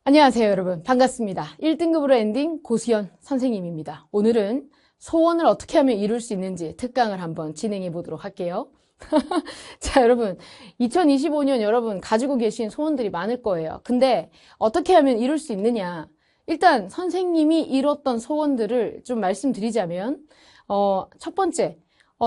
안녕하세요, 여러분. 반갑습니다. 1등급으로 엔딩 고수연 선생님입니다. 오늘은 소원을 어떻게 하면 이룰 수 있는지 특강을 한번 진행해 보도록 할게요. 자, 여러분. 2025년 여러분 가지고 계신 소원들이 많을 거예요. 근데 어떻게 하면 이룰 수 있느냐? 일단 선생님이 이뤘던 소원들을 좀 말씀드리자면, 첫 번째,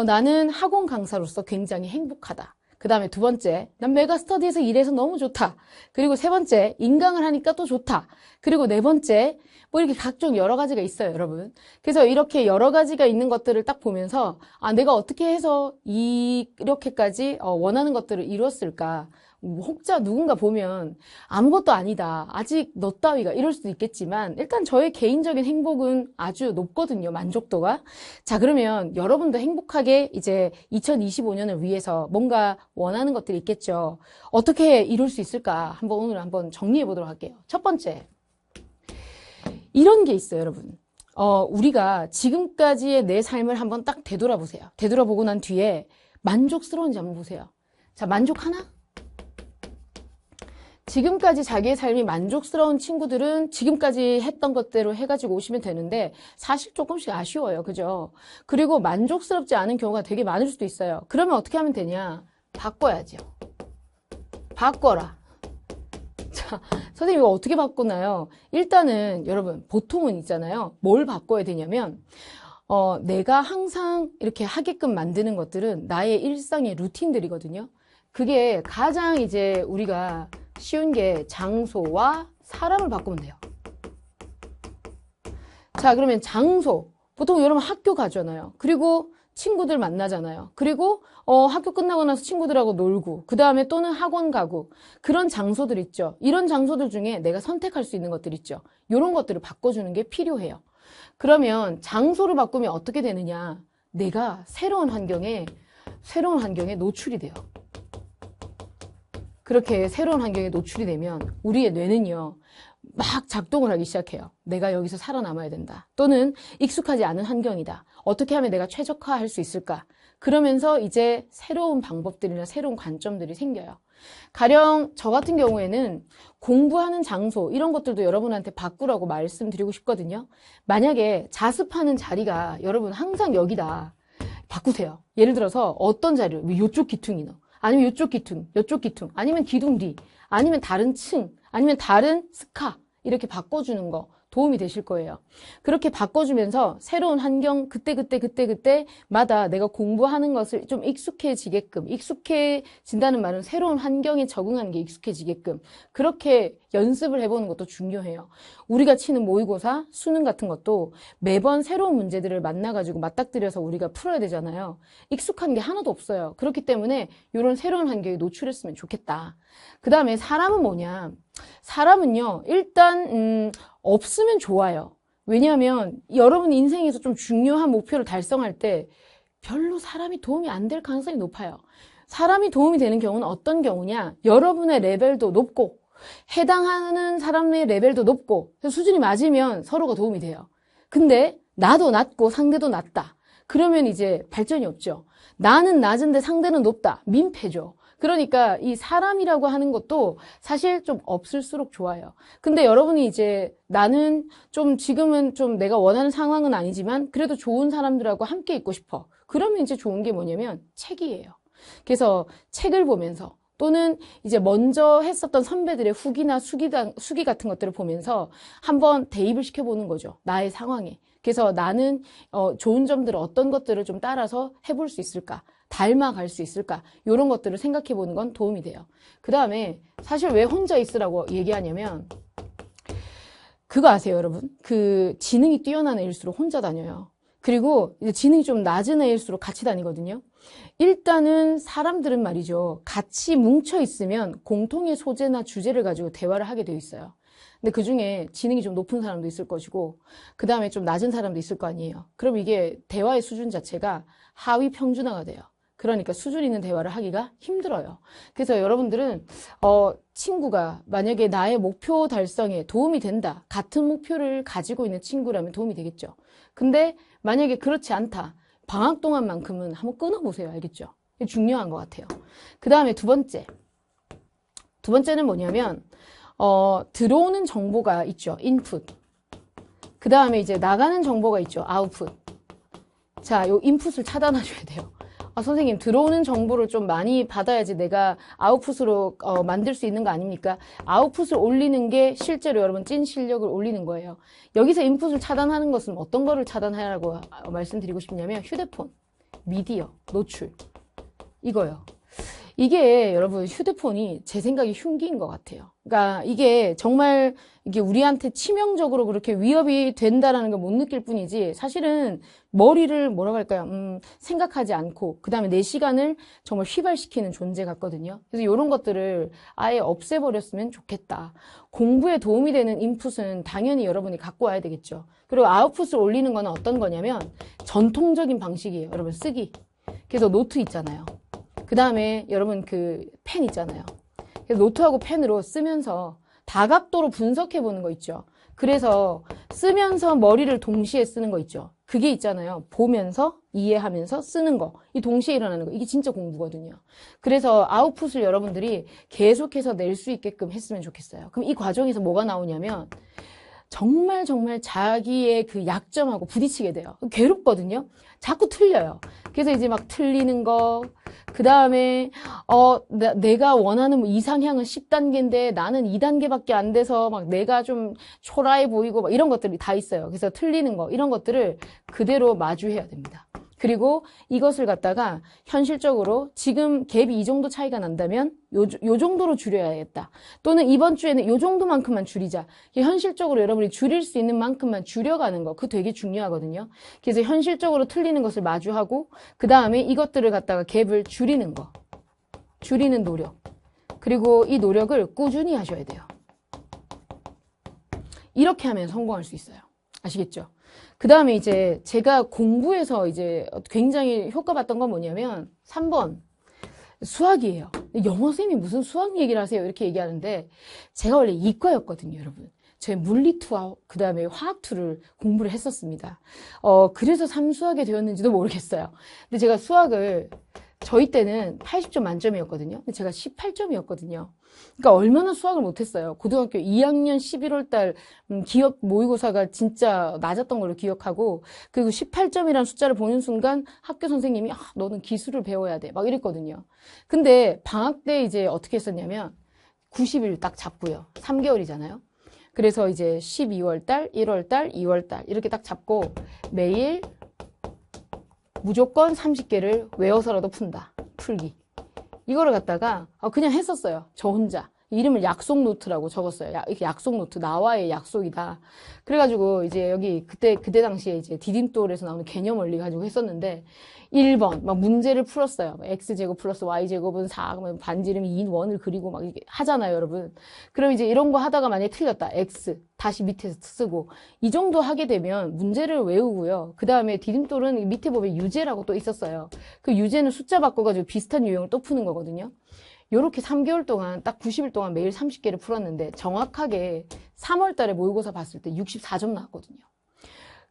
나는 학원 강사로서 굉장히 행복하다. 그 다음에 두 번째, 난 메가스터디에서 일해서 너무 좋다. 그리고 세 번째, 인강을 하니까 또 좋다. 그리고 네 번째, 뭐 이렇게 각종 여러 가지가 있어요, 여러분. 그래서 이렇게 여러 가지가 있는 것들을 딱 보면서, 내가 어떻게 해서 이렇게까지 원하는 것들을 이루었을까? 혹자 누군가 보면 아무것도 아니다. 아직 너 따위가 이럴 수도 있겠지만 일단 저의 개인적인 행복은 아주 높거든요. 만족도가. 자, 그러면 여러분도 행복하게 이제 2025년을 위해서 뭔가 원하는 것들이 있겠죠. 어떻게 이룰 수 있을까? 오늘 한번 정리해 보도록 할게요. 첫 번째. 이런 게 있어요, 여러분. 우리가 지금까지의 내 삶을 한번 딱 되돌아보세요. 되돌아보고 난 뒤에 만족스러운지 한번 보세요. 자, 만족하나? 지금까지 자기의 삶이 만족스러운 친구들은 지금까지 했던 것대로 해가지고 오시면 되는데 사실 조금씩 아쉬워요. 그죠? 그리고 만족스럽지 않은 경우가 되게 많을 수도 있어요. 그러면 어떻게 하면 되냐? 바꿔야죠. 바꿔라. 자, 선생님 이거 어떻게 바꾸나요? 일단은 여러분 보통은 있잖아요. 뭘 바꿔야 되냐면 내가 항상 이렇게 하게끔 만드는 것들은 나의 일상의 루틴들이거든요. 그게 가장 이제 우리가 쉬운 게 장소와 사람을 바꾸면 돼요. 자, 그러면 장소. 보통 여러분 학교 가잖아요. 그리고 친구들 만나잖아요. 그리고 학교 끝나고 나서 친구들하고 놀고 그 다음에 또는 학원 가고 그런 장소들 있죠. 이런 장소들 중에 내가 선택할 수 있는 것들 있죠. 이런 것들을 바꿔주는 게 필요해요. 그러면 장소를 바꾸면 어떻게 되느냐. 내가 새로운 환경에 노출이 돼요. 그렇게 새로운 환경에 노출이 되면 우리의 뇌는요, 막 작동을 하기 시작해요. 내가 여기서 살아남아야 된다. 또는 익숙하지 않은 환경이다. 어떻게 하면 내가 최적화할 수 있을까? 그러면서 이제 새로운 방법들이나 새로운 관점들이 생겨요. 가령 저 같은 경우에는 공부하는 장소 이런 것들도 여러분한테 바꾸라고 말씀드리고 싶거든요. 만약에 자습하는 자리가 여러분 항상 여기다. 바꾸세요. 예를 들어서 어떤 자리를, 이쪽 기퉁이 넣어. 아니면 이쪽 기퉁, 아니면 기둥 뒤, 아니면 다른 층, 아니면 다른 스카 이렇게 바꿔주는 거 도움이 되실 거예요. 그렇게 바꿔주면서 새로운 환경 그때마다 내가 공부하는 것을 좀 익숙해진다는 말은 새로운 환경에 적응하는 게 익숙해지게끔 그렇게 연습을 해보는 것도 중요해요. 우리가 치는 모의고사, 수능 같은 것도 매번 새로운 문제들을 만나가지고 맞닥뜨려서 우리가 풀어야 되잖아요. 익숙한 게 하나도 없어요. 그렇기 때문에 이런 새로운 환경에 노출했으면 좋겠다. 그 다음에 사람은 뭐냐? 사람은요, 일단 없으면 좋아요. 왜냐하면 여러분 인생에서 좀 중요한 목표를 달성할 때 별로 사람이 도움이 안 될 가능성이 높아요. 사람이 도움이 되는 경우는 어떤 경우냐? 여러분의 레벨도 높고 해당하는 사람의 레벨도 높고 수준이 맞으면 서로가 도움이 돼요. 근데 나도 낮고 상대도 낮다. 그러면 이제 발전이 없죠. 나는 낮은데 상대는 높다. 민폐죠. 그러니까 이 사람이라고 하는 것도 사실 좀 없을수록 좋아요. 근데 여러분이 이제 나는 좀 지금은 좀 내가 원하는 상황은 아니지만 그래도 좋은 사람들하고 함께 있고 싶어. 그러면 이제 좋은 게 뭐냐면 책이에요. 그래서 책을 보면서 또는 이제 먼저 했었던 선배들의 후기나 수기 같은 것들을 보면서 한번 대입을 시켜보는 거죠. 나의 상황에. 그래서 나는 좋은 점들을 어떤 것들을 좀 따라서 해볼 수 있을까? 닮아갈 수 있을까? 이런 것들을 생각해 보는 건 도움이 돼요. 그 다음에 사실 왜 혼자 있으라고 얘기하냐면 그거 아세요, 여러분? 그 지능이 뛰어난 애일수록 혼자 다녀요. 그리고 이제 지능이 좀 낮은 애일수록 같이 다니거든요. 일단은 사람들은 말이죠. 같이 뭉쳐 있으면 공통의 소재나 주제를 가지고 대화를 하게 되어 있어요. 근데 그 중에 지능이 좀 높은 사람도 있을 것이고 그 다음에 좀 낮은 사람도 있을 거 아니에요. 그럼 이게 대화의 수준 자체가 하위 평준화가 돼요. 그러니까 수준 있는 대화를 하기가 힘들어요. 그래서 여러분들은 친구가 만약에 나의 목표 달성에 도움이 된다. 같은 목표를 가지고 있는 친구라면 도움이 되겠죠. 근데 만약에 그렇지 않다. 방학 동안만큼은 한번 끊어보세요. 알겠죠? 이게 중요한 것 같아요. 그 다음에 두 번째는 뭐냐면 들어오는 정보가 있죠. 인풋. 그 다음에 이제 나가는 정보가 있죠. 아웃풋. 자, 요 인풋을 차단해줘야 돼요. 선생님, 들어오는 정보를 좀 많이 받아야지 내가 아웃풋으로 만들 수 있는 거 아닙니까? 아웃풋을 올리는 게 실제로 여러분 찐 실력을 올리는 거예요. 여기서 인풋을 차단하는 것은 어떤 거를 차단하라고 말씀드리고 싶냐면 휴대폰, 미디어, 노출. 이거요. 이게 여러분 휴대폰이 제 생각에 흉기인 것 같아요. 그러니까 이게 정말 이게 우리한테 치명적으로 그렇게 위협이 된다라는 걸 못 느낄 뿐이지 사실은 머리를 뭐라고 할까요? 생각하지 않고 그 다음에 내 시간을 정말 휘발시키는 존재 같거든요. 그래서 이런 것들을 아예 없애버렸으면 좋겠다. 공부에 도움이 되는 인풋은 당연히 여러분이 갖고 와야 되겠죠. 그리고 아웃풋을 올리는 거는 어떤 거냐면 전통적인 방식이에요. 여러분 쓰기. 그래서 노트 있잖아요. 그 다음에 여러분 그 펜 있잖아요. 그래서 노트하고 펜으로 쓰면서 다각도로 분석해 보는 거 있죠. 그래서 쓰면서 머리를 동시에 쓰는 거 있죠. 그게 있잖아요. 보면서 이해하면서 쓰는 거. 이 동시에 일어나는 거. 이게 진짜 공부거든요. 그래서 아웃풋을 여러분들이 계속해서 낼 수 있게끔 했으면 좋겠어요. 그럼 이 과정에서 뭐가 나오냐면 정말 자기의 그 약점하고 부딪히게 돼요. 괴롭거든요. 자꾸 틀려요. 그래서 이제 막 틀리는 거, 그 다음에 내가 원하는 이상향은 10단계인데 나는 2단계밖에 안 돼서 막 내가 좀 초라해 보이고 막 이런 것들이 다 있어요. 그래서 틀리는 거, 이런 것들을 그대로 마주해야 됩니다. 그리고 이것을 갖다가 현실적으로 지금 갭이 이 정도 차이가 난다면 요 정도로 줄여야겠다. 또는 이번 주에는 요 정도만큼만 줄이자. 현실적으로 여러분이 줄일 수 있는 만큼만 줄여가는 거. 그거 되게 중요하거든요. 그래서 현실적으로 틀리는 것을 마주하고 그 다음에 이것들을 갖다가 갭을 줄이는 거. 줄이는 노력. 그리고 이 노력을 꾸준히 하셔야 돼요. 이렇게 하면 성공할 수 있어요. 아시겠죠? 그 다음에 이제 제가 공부에서 이제 굉장히 효과 봤던 건 뭐냐면 3번 수학이에요. 영어 쌤이 무슨 수학 얘기를 하세요? 이렇게 얘기하는데 제가 원래 이과였거든요, 여러분. 제 물리2와 그 다음에 화학2를 공부를 했었습니다. 그래서 삼수하게 되었는지도 모르겠어요. 근데 제가 수학을 저희 때는 80점 만점이었거든요. 근데 제가 18점이었거든요. 그러니까 얼마나 수학을 못했어요. 고등학교 2학년 11월 달 기억 모의고사가 진짜 낮았던 걸로 기억하고 그리고 18점이라는 숫자를 보는 순간 학교 선생님이 너는 기술을 배워야 돼 막 이랬거든요. 근데 방학 때 이제 어떻게 했었냐면 90일 딱 잡고요. 3개월이잖아요. 그래서 이제 12월 달, 1월 달, 2월 달 이렇게 딱 잡고 매일 무조건 30개를 외워서라도 푼다. 풀기. 이거를 갖다가 그냥 했었어요. 저 혼자. 이름을 약속 노트라고 적었어요. 이렇게 약속 노트. 나와의 약속이다. 그래가지고 이제 여기 그때 당시에 이제 디딤돌에서 나오는 개념 원리 가지고 했었는데 1번 막 문제를 풀었어요. x제곱 플러스 y제곱은 4. 그러면 반지름이 2인 원을 그리고 막 이렇게 하잖아요, 여러분. 그럼 이제 이런 거 하다가 만약에 틀렸다. x 다시 밑에서 쓰고 이 정도 하게 되면 문제를 외우고요. 그 다음에 디딤돌은 밑에 보면 유제라고 또 있었어요. 그 유제는 숫자 바꿔가지고 비슷한 유형을 또 푸는 거거든요. 요렇게 3개월 동안 딱 90일 동안 매일 30개를 풀었는데 정확하게 3월 달에 모의고사 봤을 때 64점 나왔거든요.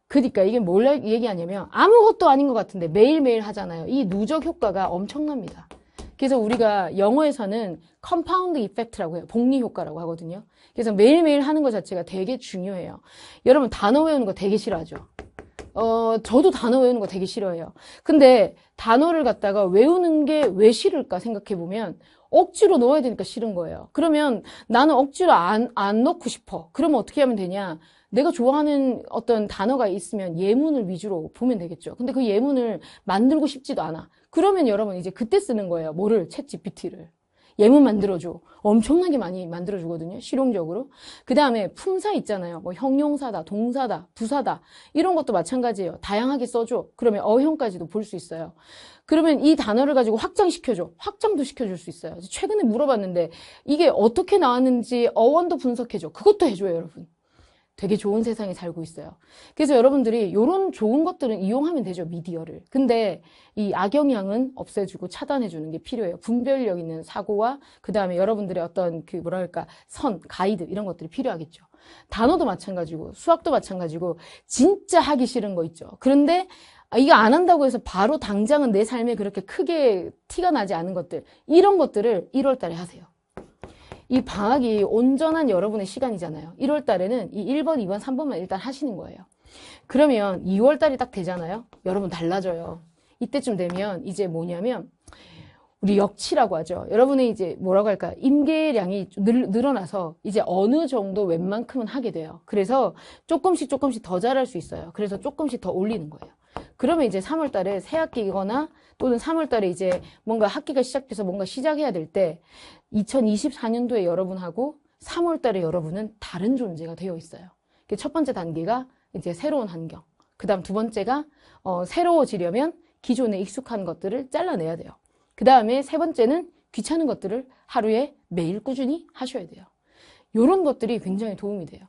그러니까 이게 뭘 얘기하냐면 아무것도 아닌 것 같은데 매일매일 하잖아요. 이 누적 효과가 엄청납니다. 그래서 우리가 영어에서는 컴파운드 이펙트라고 해요. 복리 효과라고 하거든요. 그래서 매일매일 하는 것 자체가 되게 중요해요. 여러분 단어 외우는 거 되게 싫어하죠? 저도 단어 외우는 거 되게 싫어해요. 근데 단어를 갖다가 외우는 게 왜 싫을까 생각해보면 억지로 넣어야 되니까 싫은 거예요. 그러면 나는 억지로 안 넣고 싶어. 그러면 어떻게 하면 되냐? 내가 좋아하는 어떤 단어가 있으면 예문을 위주로 보면 되겠죠. 근데 그 예문을 만들고 싶지도 않아. 그러면 여러분 이제 그때 쓰는 거예요. 뭐를? 챗GPT를. 예문 만들어줘. 엄청나게 많이 만들어주거든요. 실용적으로. 그 다음에 품사 있잖아요. 뭐 형용사다, 동사다, 부사다. 이런 것도 마찬가지예요. 다양하게 써줘. 그러면 어형까지도 볼 수 있어요. 그러면 이 단어를 가지고 확장시켜줘. 확장도 시켜줄 수 있어요. 최근에 물어봤는데 이게 어떻게 나왔는지 어원도 분석해줘. 그것도 해줘요, 여러분. 되게 좋은 세상에 살고 있어요. 그래서 여러분들이 이런 좋은 것들은 이용하면 되죠, 미디어를. 근데 이 악영향은 없애주고 차단해주는 게 필요해요. 분별력 있는 사고와 그 다음에 여러분들의 어떤 그 뭐랄까 선, 가이드 이런 것들이 필요하겠죠. 단어도 마찬가지고 수학도 마찬가지고 진짜 하기 싫은 거 있죠. 그런데 이거 안 한다고 해서 바로 당장은 내 삶에 그렇게 크게 티가 나지 않은 것들 이런 것들을 1월 달에 하세요. 이 방학이 온전한 여러분의 시간이잖아요. 1월 달에는 이 1번, 2번, 3번만 일단 하시는 거예요. 그러면 2월 달이 딱 되잖아요. 여러분 달라져요. 이때쯤 되면 이제 뭐냐면 우리 역치라고 하죠. 여러분의 이제 뭐라고 할까? 임계량이 늘어나서 이제 어느 정도 웬만큼은 하게 돼요. 그래서 조금씩 더 잘할 수 있어요. 그래서 조금씩 더 올리는 거예요. 그러면 이제 3월 달에 새 학기거나 또는 3월 달에 이제 뭔가 학기가 시작돼서 뭔가 시작해야 될 때 2024년도에 여러분하고 3월 달에 여러분은 다른 존재가 되어 있어요. 첫 번째 단계가 이제 새로운 환경. 그 다음 두 번째가 새로워지려면 기존에 익숙한 것들을 잘라내야 돼요. 그 다음에 세 번째는 귀찮은 것들을 하루에 매일 꾸준히 하셔야 돼요. 이런 것들이 굉장히 도움이 돼요.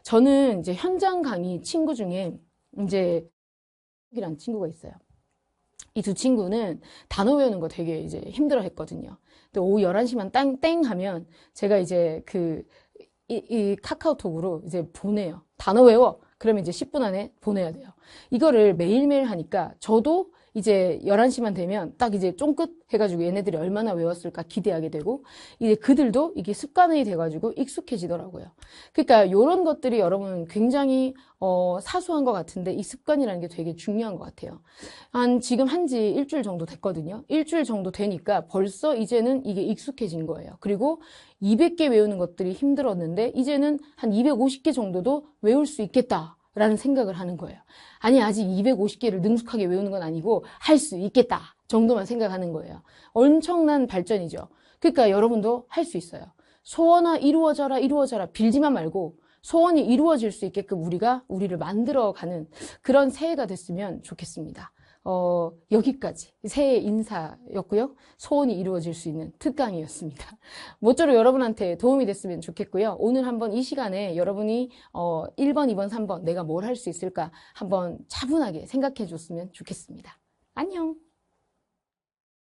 저는 이제 현장 강의 친구 중에 이제 이란 친구가 있어요. 이 두 친구는 단어 외우는 거 되게 이제 힘들어 했거든요. 근데 오후 11시만 땡 하면 제가 이제 이 카카오톡으로 이제 보내요. 단어 외워. 그러면 이제 10분 안에 보내야 돼요. 이거를 매일매일 하니까 저도 이제 11시만 되면 딱 이제 쫑긋 해가지고 얘네들이 얼마나 외웠을까 기대하게 되고 이제 그들도 이게 습관이 돼가지고 익숙해지더라고요. 그러니까 이런 것들이 여러분 굉장히 사소한 것 같은데 이 습관이라는 게 되게 중요한 것 같아요. 지금 한지 일주일 정도 됐거든요. 일주일 정도 되니까 벌써 이제는 이게 익숙해진 거예요. 그리고 200개 외우는 것들이 힘들었는데 이제는 한 250개 정도도 외울 수 있겠다. 라는 생각을 하는 거예요. 아니, 아직 250개를 능숙하게 외우는 건 아니고 할 수 있겠다 정도만 생각하는 거예요. 엄청난 발전이죠. 그러니까 여러분도 할 수 있어요. 소원아 이루어져라 빌지만 말고 소원이 이루어질 수 있게끔 우리를 만들어가는 그런 새해가 됐으면 좋겠습니다. 여기까지 새해 인사였고요. 소원이 이루어질 수 있는 특강이었습니다. 모쪼록 여러분한테 도움이 됐으면 좋겠고요. 오늘 한번 이 시간에 여러분이 1번, 2번, 3번 내가 뭘 할 수 있을까 한번 차분하게 생각해 줬으면 좋겠습니다. 안녕.